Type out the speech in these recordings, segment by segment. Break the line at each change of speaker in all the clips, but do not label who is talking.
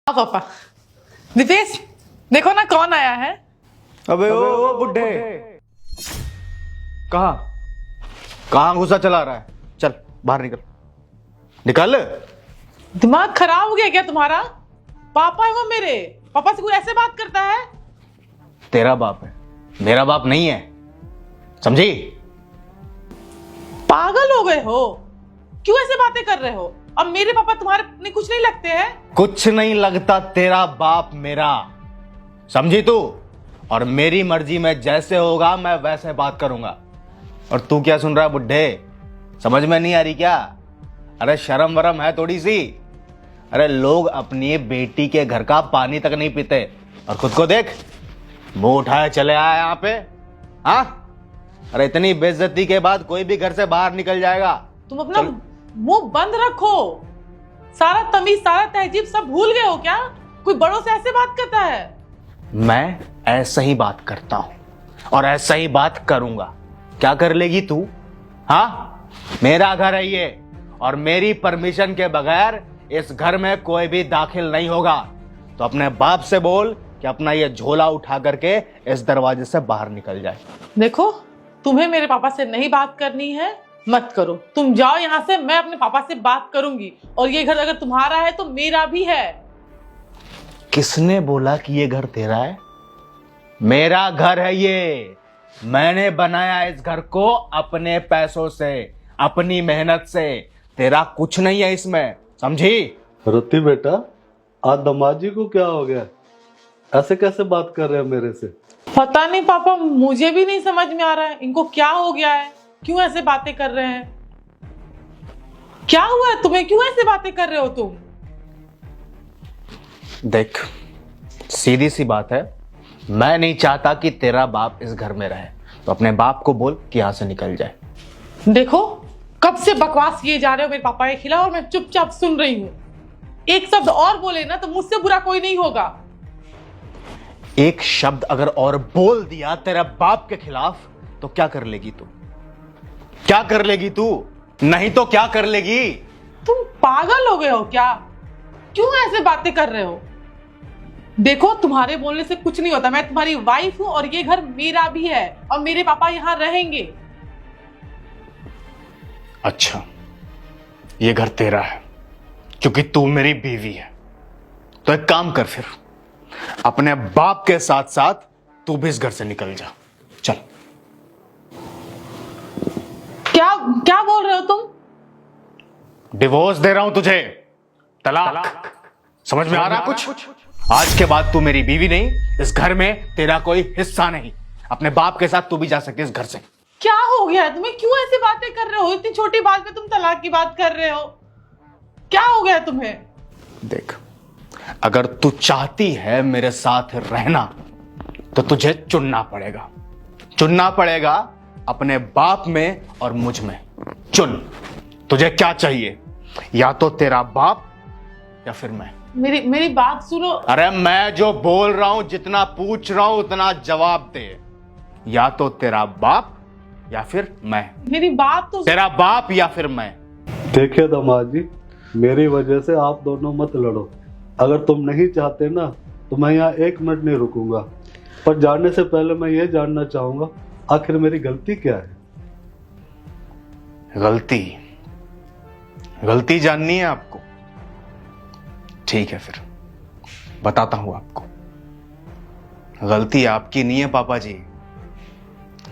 हाँ पापा। दीपेश देखो ना कौन आया है।
अबे ओ बुड्ढे, कहाँ कहाँ घुसा चला रहा है? चल बाहर निकल, निकल।
दिमाग खराब हो गया क्या तुम्हारा? पापा है वो मेरे। पापा से कोई ऐसे बात करता है?
तेरा बाप है, मेरा बाप नहीं है, समझी?
पागल हो गए हो? क्यों ऐसे बातें कर रहे हो? अब मेरे पापा तुम्हारे ने कुछ नहीं लगते हैं?
कुछ नहीं लगता तेरा बाप मेरा, समझी तू? और मेरी मर्जी में जैसे होगा मैं वैसे बात करूंगा। और तू क्या सुन रहा है बुड्ढे? समझ में नहीं आ रही क्या? अरे शर्म वरम है थोड़ी सी? अरे लोग अपनी बेटी के घर का पानी तक नहीं पीते और खुद को देख, मुंह उठाए चले आया यहाँ पे। हाँ, अरे इतनी बेइज्जती के बाद कोई भी घर से बाहर निकल जाएगा।
तुम अपना मुंह बंद रखो। सारा तमीज सारा तहजीब सब भूल गए हो क्या? कोई बड़ों से ऐसे बात करता है?
मैं ऐसा ही बात करता हूं और ऐसा ही बात करूंगा। क्या कर लेगी तू? हाँ, मेरा घर है ये और मेरी परमिशन के बगैर इस घर में कोई भी दाखिल नहीं होगा। तो अपने बाप से बोल कि अपना ये झोला उठा करके इस दरवाजे से बाहर निकल जाए।
देखो, तुम्हें मेरे पापा से नहीं बात करनी है, मत करो। तुम जाओ यहाँ से, मैं अपने पापा से बात करूंगी। और ये घर अगर तुम्हारा है तो मेरा भी है।
किसने बोला कि ये घर तेरा है? मेरा घर है ये। मैंने बनाया इस घर को अपने पैसों से, अपनी मेहनत से। तेरा कुछ नहीं है इसमें, समझी?
रति बेटा, आज दमाजी को क्या हो गया? ऐसे कैसे बात कर रहे हैं मेरे से?
पता नहीं पापा, मुझे भी नहीं समझ में आ रहा है इनको क्या हो गया है, क्यों ऐसे बातें कर रहे हैं। क्या हुआ है तुम्हें? क्यों ऐसे बातें कर रहे हो तुम?
देख, सीधी सी बात है, मैं नहीं चाहता कि तेरा बाप इस घर में रहे। तो अपने बाप को बोल कि यहां से निकल जाए।
देखो, कब से बकवास किए जा रहे हो मेरे पापा के खिलाफ और मैं चुपचाप सुन रही हूँ। एक शब्द और बोले ना तो मुझसे बुरा कोई नहीं होगा।
एक शब्द अगर और बोल दिया तेरे बाप के खिलाफ तो क्या कर लेगी तू? क्या कर लेगी तू? नहीं तो क्या कर लेगी?
तुम पागल हो गए हो क्या? क्यों ऐसे बातें कर रहे हो? देखो, तुम्हारे बोलने से कुछ नहीं होता। मैं तुम्हारी वाइफ हूं और ये घर मेरा भी है और मेरे पापा यहां रहेंगे।
अच्छा, ये घर तेरा है क्योंकि तू मेरी बीवी है। तो एक काम कर, फिर अपने बाप के साथ साथ तू भी इस घर से निकल जा। चल।
क्या क्या बोल रहे हो तुम?
डिवोर्स दे रहा हूं तुझे, तलाक। समझ में आ रहा कुछ? आज के बाद तू मेरी बीवी नहीं, इस घर में तेरा कोई हिस्सा नहीं। अपने बाप के साथ तू भी जा सकती है इस घर से।
क्या हो गया है तुम्हें? क्यों ऐसी बातें कर रहे हो? इतनी छोटी बात पे तुम तलाक की बात कर रहे हो। क्या हो गया तुम्हें?
देख, अगर तू चाहती है मेरे साथ रहना तो तुझे चुनना पड़ेगा। चुनना पड़ेगा अपने बाप में और मुझ में। चुन, तुझे क्या चाहिए? या तो तेरा बाप या फिर मैं।
मेरी बात सुनो।
अरे मैं जो बोल रहा हूं, जितना पूछ रहा हूं उतना जवाब दे। या तो तेरा बाप या फिर मैं।
मेरी बात तो
तेरा बाप या फिर मैं।
देखिए दमाजी, मेरी वजह से आप दोनों मत लड़ो। अगर तुम नहीं चाहते ना तो मैं यहाँ 1 मिनट नहीं रुकूंगा। पर जाने से पहले मैं ये जानना चाहूंगा, आखिर मेरी गलती क्या है?
गलती जाननी है आपको? ठीक है, फिर बताता हूं आपको। गलती आपकी नहीं है पापा जी,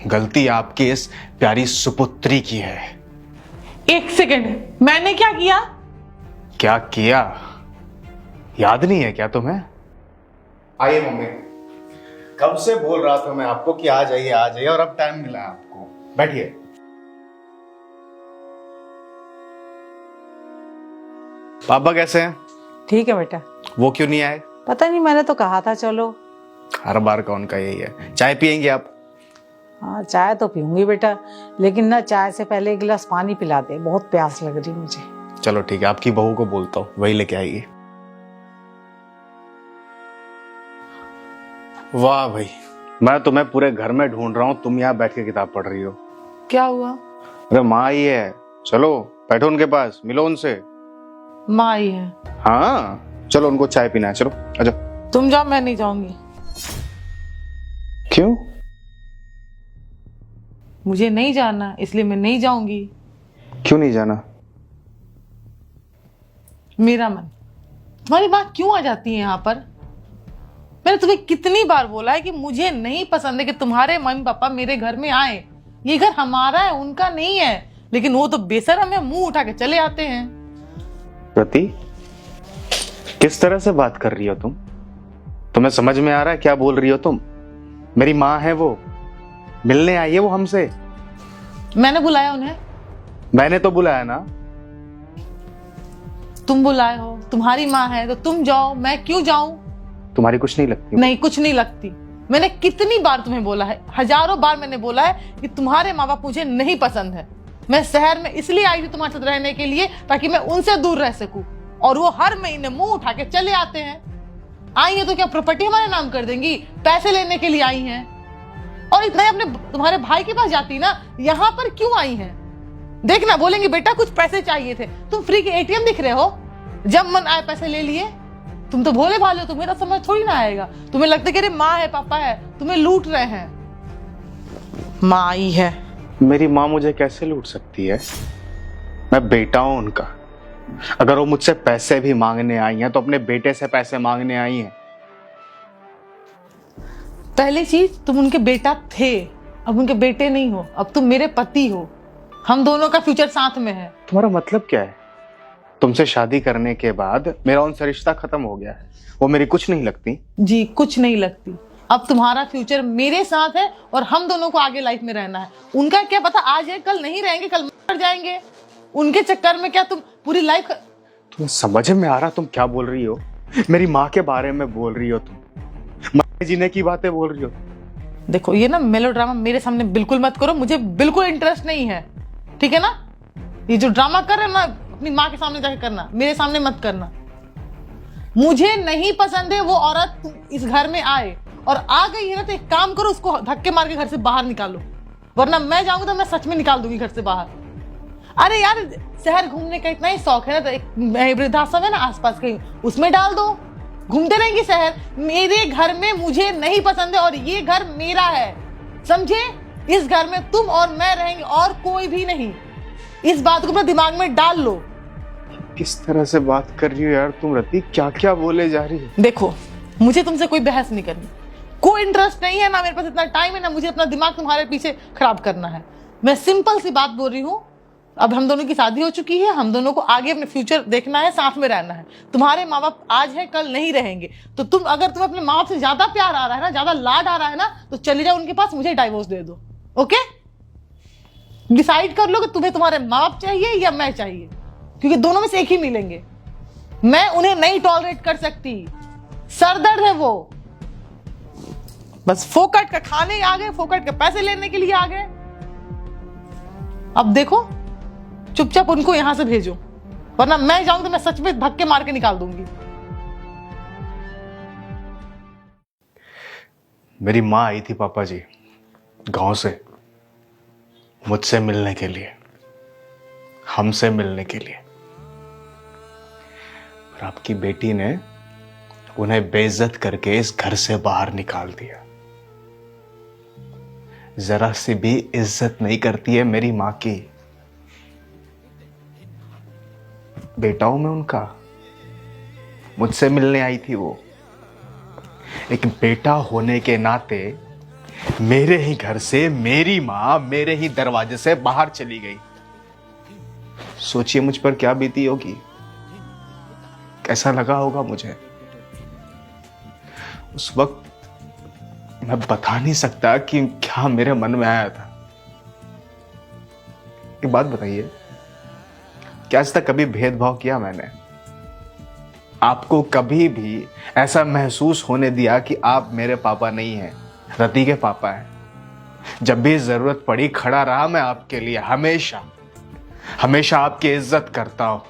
गलती आपकी इस प्यारी सुपुत्री की है।
1 सेकंड, मैंने क्या किया?
क्या किया याद नहीं है क्या तुम्हें? आइए मम्मी, कब से बोल रहा था मैं आपको कि आ जाइए आ जाइए, और अब टाइम मिला है आपको। बैठिए। पापा कैसे हैं?
ठीक है बेटा।
वो क्यों नहीं आए?
पता नहीं, मैंने तो कहा था चलो।
हर बार का उनका यही है। चाय पियेंगे आप?
हाँ, चाय तो पीऊंगी बेटा, लेकिन ना चाय से पहले 1 गिलास पानी पिला दे, बहुत प्यास लग रही मुझे।
चलो ठीक है, आपकी बहू को बोलता हूँ, वही लेके आइए। वाह भाई, मैं तुम्हें पूरे घर में ढूंढ रहा हूँ, तुम यहाँ बैठ के किताब पढ़ रही हो।
क्या हुआ?
अरे माँ ही है, चलो बैठो उनके पास, मिलो उनसे।
माँ ही है?
हाँ चलो उनको चाय पीना है, चलो आ जाओ।
तुम जाओ, मैं नहीं जाऊंगी।
क्यों?
मुझे नहीं जाना, इसलिए मैं नहीं जाऊंगी।
क्यों नहीं जाना?
मेरा मन। तुम्हारी बात क्यों आ जाती है यहाँ पर? मैंने तुम्हें कितनी बार बोला है कि मुझे नहीं पसंद है कि तुम्हारे मम्मी पापा मेरे घर में आए। ये घर हमारा है, उनका नहीं है। लेकिन वो तो बेशर्म है, मुंह उठा के चले आते हैं।
प्रति, किस तरह से बात कर रही हो तुम? तुम्हें समझ में आ रहा है क्या बोल रही हो तुम? मेरी माँ है वो, मिलने आई है वो हमसे।
मैंने बुलाया उन्हें?
मैंने तो बुलाया ना।
तुम बुलाए हो, तुम्हारी माँ है तो तुम जाओ, मैं क्यों जाऊं?
तुम्हारी कुछ नहीं लगती?
नहीं, कुछ नहीं लगती। मैंने कितनी बार तुम्हें बोला है, हजारों बार मैंने बोला है कि तुम्हारे माँ बाप मुझे नहीं पसंद है। मैं शहर में इसलिए आई थी तुम्हारे साथ रहने के लिए ताकि मैं उनसे दूर रह सकूं, और वो हर महीने मुंह उठा के चले आते हैं। आई है तो क्या प्रॉपर्टी हमारे नाम कर देंगी? पैसे लेने के लिए आई हैं। और इतना ही अपने तुम्हारे भाई के पास जाती ना, यहाँ पर क्यों आई हैं? देखना, बोलेंगे बेटा कुछ पैसे चाहिए थे। तुम फ्री के एटीएम दिख रहे हो, जब मन आए पैसे ले लिए। तुम तो भोले भाले हो, तुम्हें तो समझ थोड़ी ना आएगा। तुम्हें लगता है कि अरे माँ है पापा है, तुम्हें लूट रहे हैं। माँ आई है।
मेरी माँ मुझे कैसे लूट सकती है? मैं बेटा हूं उनका। अगर वो मुझसे पैसे भी मांगने आई हैं तो अपने बेटे से पैसे मांगने आई हैं।
पहली चीज, तुम उनके बेटा थे, अब उनके बेटे नहीं हो, अब तुम मेरे पति हो। हम दोनों का फ्यूचर साथ में है।
तुम्हारा मतलब क्या है? तुमसे शादी करने के बाद मेरा उनसे रिश्ता खत्म हो गया है, वो मेरी कुछ नहीं लगती?
जी, कुछ नहीं लगती। अब तुम्हारा फ्यूचर मेरे साथ है और हम दोनों को आगे लाइफ में रहना है। उनका क्या पता, आज है कल नहीं रहेंगे, कल मर जाएंगे। उनके चक्कर में क्या तुम पूरी लाइफ।
तुम्हें समझ में आ रहा तुम क्या बोल रही हो? मेरी माँ के बारे में बोल रही हो तुम, मरने जीने की बातें बोल रही हो।
देखो, ये ना मेलोड्रामा मेरे सामने बिल्कुल मत करो, मुझे बिल्कुल इंटरेस्ट नहीं है, ठीक है ना? ये जो ड्रामा कर रहे हो ना, अपनी माँ के सामने जाके करना, मेरे सामने मत करना। मुझे नहीं पसंद है वो औरत इस घर में आए, और आ गई है ना तो एक काम करो, उसको धक्के मार के घर से बाहर निकालो, वरना मैं जाऊंगी तो मैं सच में निकाल दूंगी घर से बाहर। अरे यार, शहर घूमने का इतना ही शौक है ना, तो एक वृद्धाश्रम है ना आसपास कहीं, उसमें डाल दो, घूमते रहेंगे शहर। मेरे घर में मुझे नहीं पसंद है और ये घर मेरा है, समझे? इस घर में तुम और मैं रहेंगे और कोई भी नहीं। इस बात को अपने दिमाग में डाल लो।
किस तरह से बात कर रही हो यार तुम रति? क्या क्या बोले जा रही हो?
देखो, मुझे तुमसे कोई बहस नहीं करनी, कोई इंटरेस्ट नहीं है, ना मेरे पास इतना टाइम है, ना मुझे अपना दिमाग तुम्हारे पीछे खराब करना है। मैं सिंपल सी बात बोल रही हूँ, अब हम दोनों की शादी हो चुकी है, हम दोनों को आगे अपने फ्यूचर देखना है, साथ में रहना है। तुम्हारे माँ बाप आज है कल नहीं रहेंगे, तो अगर तुम अपने माँ बाप से ज्यादा प्यार आ रहा है ना, ज्यादा लाड आ रहा है ना, तो चले जाओ उनके पास, मुझे डाइवोर्स दे दो। ओके, डिसाइड कर लो कि तुम्हें तुम्हारे माँ बाप चाहिए या मैं चाहिए, क्योंकि दोनों में से एक ही मिलेंगे। मैं उन्हें नहीं टॉलरेट कर सकती, सरदर्द है वो। बस फोकट का खाने आ गए, फोकट के पैसे लेने के लिए आ गए। अब देखो, चुपचाप उनको यहां से भेजो, वरना मैं जाऊंगी तो मैं सच में धक्के मार के निकाल दूंगी।
मेरी माँ आई थी पापा जी गांव से, मुझसे मिलने के लिए, हमसे मिलने के लिए। पर आपकी बेटी ने उन्हें बेइज्जत करके इस घर से बाहर निकाल दिया। जरा सी भी इज्जत नहीं करती है मेरी माँ की। बेटा हूं मैं उनका, मुझसे मिलने आई थी वो। एक बेटा होने के नाते मेरे ही घर से मेरी माँ मेरे ही दरवाजे से बाहर चली गई। सोचिए मुझ पर क्या बीती होगी, कैसा लगा होगा मुझे। उस वक्त मैं बता नहीं सकता कि क्या मेरे मन में आया था। एक बात बताइए, क्या आज तक कभी भेदभाव किया मैंने? आपको कभी भी ऐसा महसूस होने दिया कि आप मेरे पापा नहीं हैं, रति के पापा हैं? जब भी जरूरत पड़ी खड़ा रहा मैं आपके लिए, हमेशा हमेशा आपकी इज्जत करता हूं,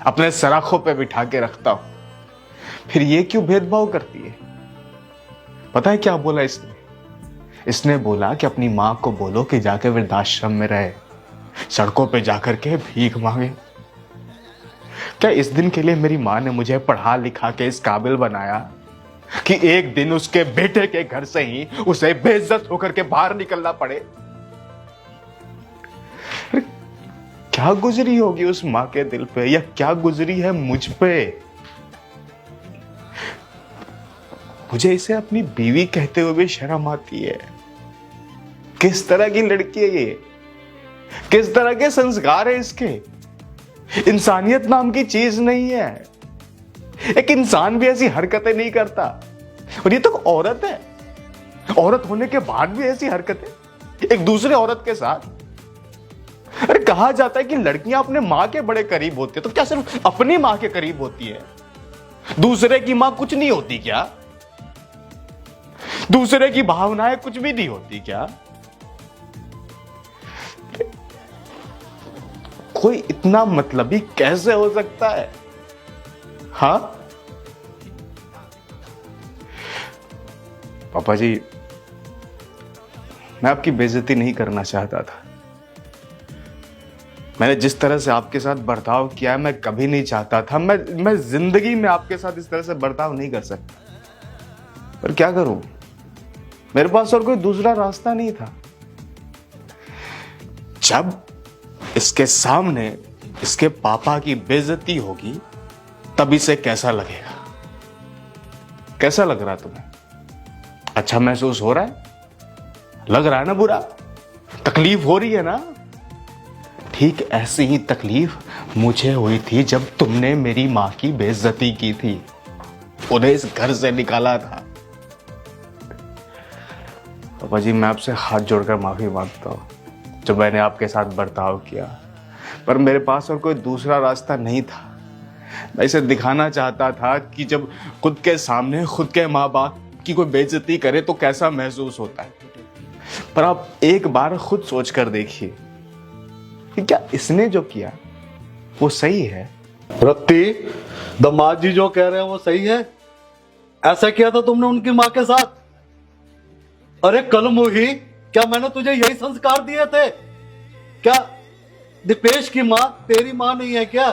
अपने सराखों पे बिठा के रखता हूं। फिर ये क्यों भेदभाव करती है? पता है क्या बोला इसने? इसने बोला कि अपनी मां को बोलो कि जाके वृद्धाश्रम में रहे, सड़कों पे जाकर के भीख मांगे। क्या इस दिन के लिए मेरी माँ ने मुझे पढ़ा लिखा के इस काबिल बनाया कि एक दिन उसके बेटे के घर से ही उसे बेइज्जत होकर के बाहर निकलना पड़े? अरे क्या गुजरी होगी उस माँ के दिल पे, या क्या गुजरी है मुझ पे? मुझे इसे अपनी बीवी कहते हुए भी शर्म आती है। किस तरह की लड़की है ये? किस तरह के संस्कार है इसके? इंसानियत नाम की चीज नहीं है। एक इंसान भी ऐसी हरकतें नहीं करता, और ये तो औरत है। औरत होने के बाद भी ऐसी हरकतें एक दूसरे औरत के साथ। अरे कहा जाता है कि लड़कियां अपने मां के बड़े करीब होती है, तो क्या सिर्फ अपनी मां के करीब होती है? दूसरे की मां कुछ नहीं होती क्या? दूसरे की भावनाएं कुछ भी नहीं होती क्या? कोई इतना मतलबी कैसे हो सकता है? हाँ पापा जी, मैं आपकी बेइज्जती नहीं करना चाहता था। मैंने जिस तरह से आपके साथ बर्ताव किया है, मैं कभी नहीं चाहता था। मैं जिंदगी में आपके साथ इस तरह से बर्ताव नहीं कर सकता, पर क्या करूं, मेरे पास और कोई दूसरा रास्ता नहीं था। जब इसके सामने इसके पापा की बेइज्जती होगी, तब इसे कैसा लगेगा? कैसा लग रहा है तुम्हें? अच्छा महसूस हो रहा है? लग रहा है ना बुरा? तकलीफ हो रही है ना? ठीक ऐसी ही तकलीफ मुझे हुई थी जब तुमने मेरी मां की बेइज्जती की थी, उन्हें इस घर से निकाला था। पापा जी, मैं आपसे हाथ जोड़कर माफी मांगता हूं जो मैंने आपके साथ बर्ताव किया, पर मेरे पास और कोई दूसरा रास्ता नहीं था। मैं इसे दिखाना चाहता था कि जब खुद के सामने खुद के माँ बाप की कोई बेइज्जती करे तो कैसा महसूस होता है। पर आप एक बार खुद सोच कर देखिए कि क्या इसने जो किया वो सही है?
रत्ती, दामाद जी जो कह रहे हैं वो सही है? ऐसा किया था तुमने उनकी माँ के साथ? अरे कल मुही, क्या मैंने तुझे यही संस्कार दिए थे? क्या दीपेश की माँ तेरी माँ नहीं है क्या?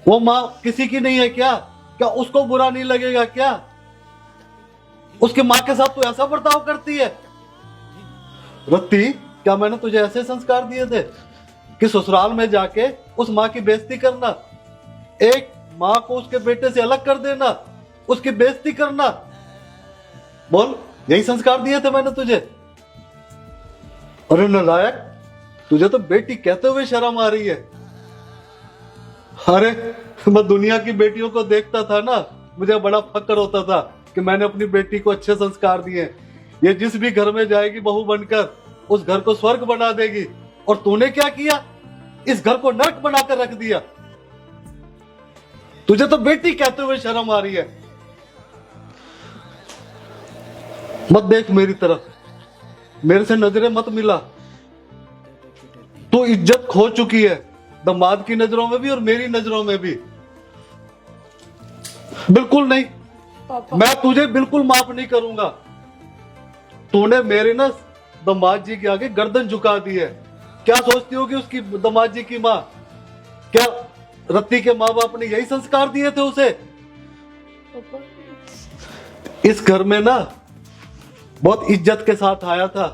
वो माँ किसी की नहीं है क्या? क्या उसको बुरा नहीं लगेगा क्या? उसकी माँ के साथ तू ऐसा बर्ताव करती है? रत्ती, क्या मैंने तुझे ऐसे संस्कार दिए थे कि ससुराल में जाके उस माँ की बेइज्जती करना, एक माँ को उसके बेटे से अलग कर देना, उसकी बेइज्जती करना? बोल, यही संस्कार दिए थे मैंने तुझे? अरे नालायक, तुझे तो बेटी कहते हुए शर्म आ रही है। अरे मैं दुनिया की बेटियों को देखता था ना, मुझे बड़ा फक्र होता था कि मैंने अपनी बेटी को अच्छे संस्कार दिए। ये जिस भी घर में जाएगी बहू बनकर, उस घर को स्वर्ग बना देगी। और तूने क्या किया? इस घर को नरक बनाकर रख दिया। तुझे तो बेटी कहते हुए शर्म आ रही है। मत देख मेरी तरफ, मेरे से नजरें मत मिला। तू इज्जत खो चुकी है, दामाद की नजरों में भी और मेरी नजरों में भी। बिल्कुल नहीं, मैं तुझे बिल्कुल माफ नहीं करूंगा। तूने मेरे ना दामाद जी के आगे गर्दन झुका दी है। क्या सोचती होगी उसकी दामाद जी की माँ? क्या रत्ती के माँ बाप ने यही संस्कार दिए थे उसे? इस घर में ना बहुत इज्जत के साथ आया था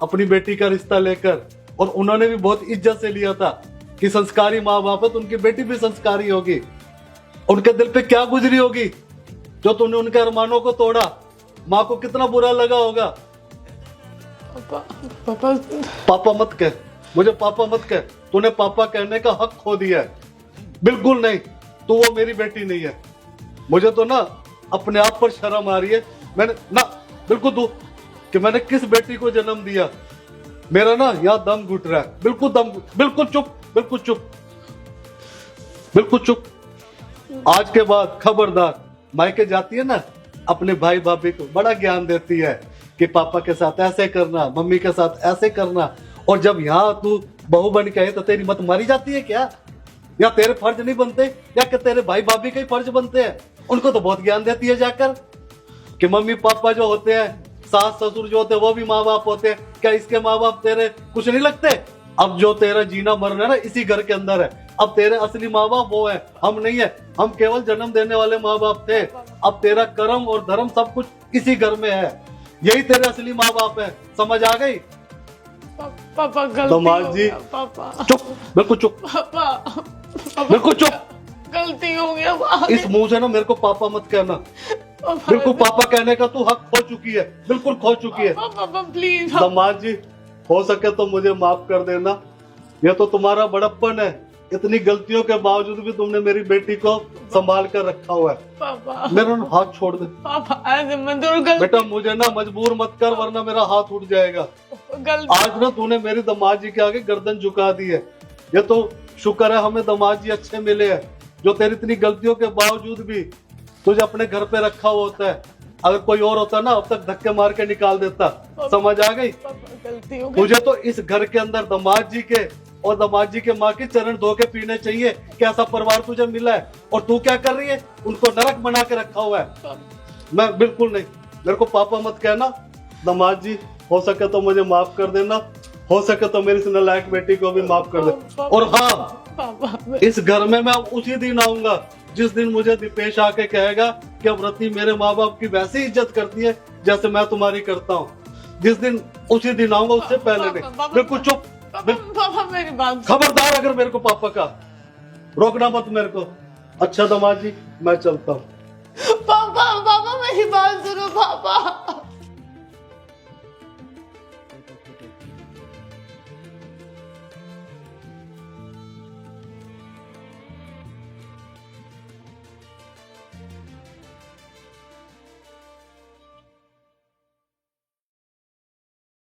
अपनी बेटी का रिश्ता लेकर, और उन्होंने भी बहुत इज्जत से लिया था कि संस्कारी माँ बाप है तो उनकी बेटी भी संस्कारी होगी। उनके दिल पे क्या गुजरी होगी जो तूने उनके अरमानों को तोड़ा? माँ को कितना बुरा लगा होगा।
पापा
पापा मत कह, मुझे पापा मत कह। तूने पापा कहने का हक खो दिया है। बिल्कुल नहीं, तू वो मेरी बेटी नहीं है। मुझे तो ना अपने आप पर शर्म आ रही है। मैंने ना बिल्कुल तू कि मैंने किस बेटी को जन्म दिया। मेरा ना यहाँ दम घुट रहा है। बिल्कुल चुप, बिल्कुल चुप, बिल्कुल चुप। आज के बाद खबरदार, मायके जाती है ना, अपने भाई भाभी को बड़ा ज्ञान देती है कि पापा के साथ ऐसे करना, मम्मी के साथ ऐसे करना। और जब यहाँ तू बहू बन के आए तो तेरी मत मारी जाती है क्या? या तेरे फर्ज नहीं बनते? या कि तेरे भाई भाभी के फर्ज बनते हैं? उनको तो बहुत ज्ञान देती है जाकर कि मम्मी पापा जो होते हैं, सास ससुर जो होते हैं, वो भी माँ बाप होते हैं। क्या इसके माँ बाप तेरे कुछ नहीं लगते? अब जो तेरा जीना मरना है ना इसी घर के अंदर है। अब तेरे असली माँ बाप वो है, हम नहीं है। हम केवल जन्म देने वाले माँ बाप थे। अब तेरा कर्म और धर्म सब कुछ इसी घर में है। यही तेरे असली माँ बाप है, समझ आ गई?
पापा गलती
दामाद
हो
जी,
गया, पापा
चुप, बिल्कुल चुप,
पापा
बिल्कुल चुप।
गलती हो गया पापा।
इस मुंह से ना मेरे को पापा मत कहना। बिल्कुल पापा कहने का तू हक खो चुकी है, बिल्कुल खो चुकी है।
पापा प्लीज।
दामाद जी, हो सके तो मुझे माफ कर देना। ये तो तुम्हारा बड़प्पन है, इतनी गलतियों के बावजूद भी तुमने मेरी बेटी को संभाल कर रखा हुआ है।
पापा
मेरा ना हाथ छोड़ दे
पापा, ऐसे मत करो, गलती
बेटा, मुझे ना मजबूर मत कर वरना मेरा हाथ उठ जाएगा।
गलती।
आज ना तूने मेरी दामाद जी के आगे गर्दन झुका दी है। ये तो शुक्र है हमें दामाद जी अच्छे मिले हैं, जो तेरी इतनी गलतियों के बावजूद भी तुझे अपने घर पे रखा हुआ होता है। अगर कोई और होता ना अब तक धक्के मार के निकाल देता। समझ आ गई?
पापा गलती हो गई।
मुझे तो इस घर के अंदर दामाद जी के और दामाद जी के माँ के चरण धो के पीने चाहिए। कैसा परिवार तुझे मिला है और तू क्या कर रही है? उनको नरक बना के रखा हुआ है। मैं बिल्कुल नहीं, मेरे को पापा मत कहना। दामाद जी, हो सके तो मुझे माफ कर देना, हो सके तो मेरी इस नालायक बेटी को भी माफ कर दे। और हाँ,
पापा
इस घर में मैं अब उसी दिन आऊंगा जिस दिन मुझे दीपेश आके कहेगा कि अब रति मेरे माँ बाप की वैसी इज्जत करती है जैसे मैं तुम्हारी करता हूँ। जिस दिन उसी दिन आऊंगा, उससे पहले नहीं। बिल्कुल चुप,
पापा मेरी बात।
खबरदार अगर मेरे को पापा का रोकना मत मेरे को। अच्छा दामाद जी, मैं चलता हूँ।
पापा मेरी बात सुनो पापा।